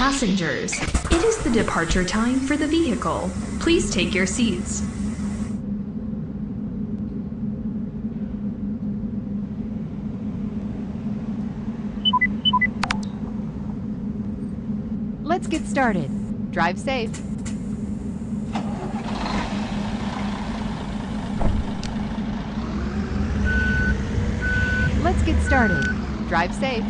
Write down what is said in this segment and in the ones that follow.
Passengers, it is the departure time for the vehicle. Please take your seats. Let's get started. Drive safe. Let's get started. Drive safe.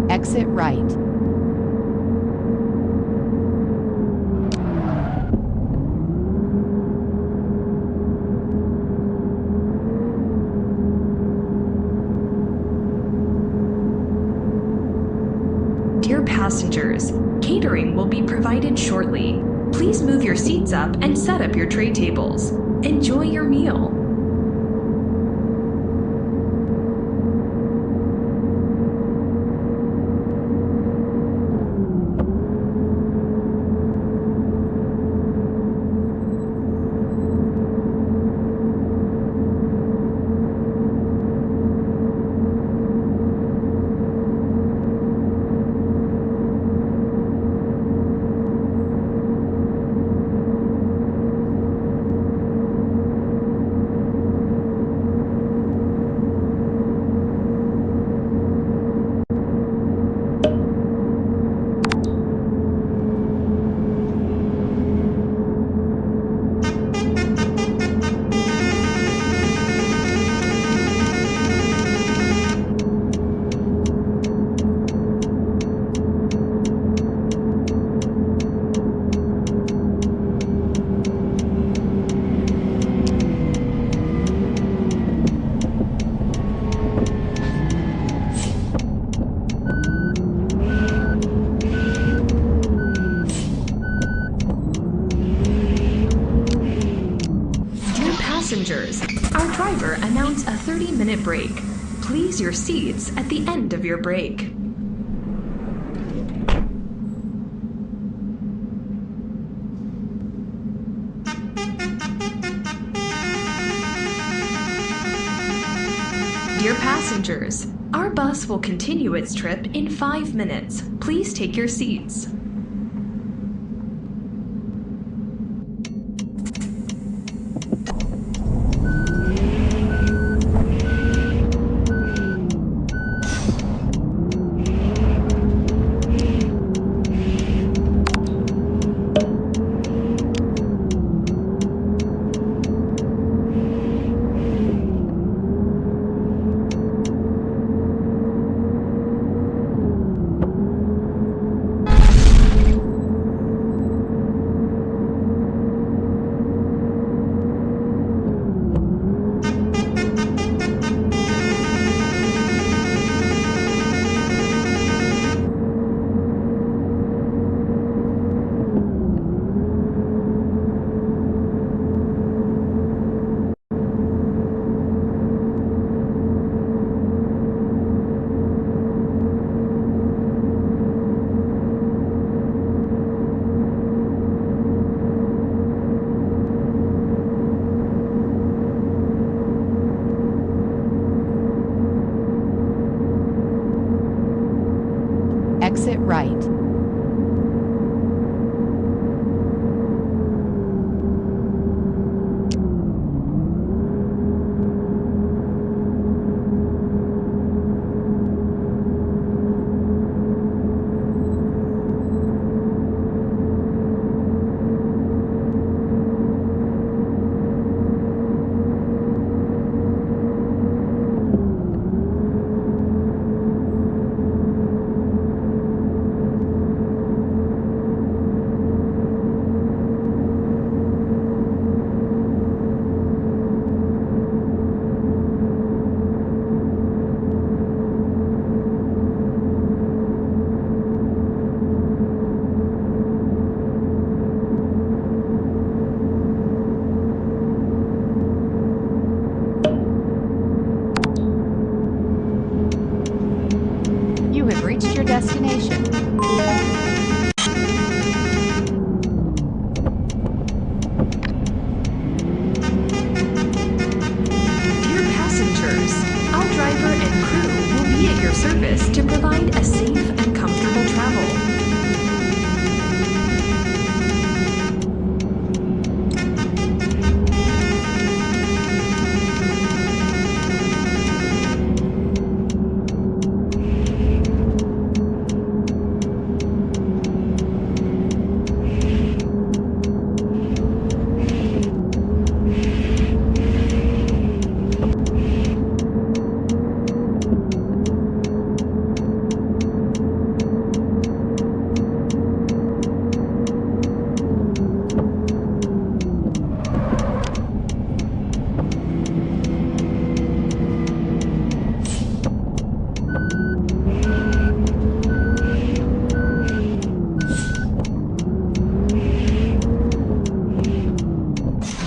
Exit right. Dear passengers, catering will be provided shortly. Please move your seats up and set up your tray tables. Enjoy your meal. Passengers, our driver announced a 30-minute break. Please your seats at the end of your break. Dear passengers, our bus will continue its trip in 5 minutes. Please take your seats.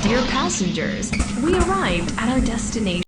Dear passengers, we arrived at our destination.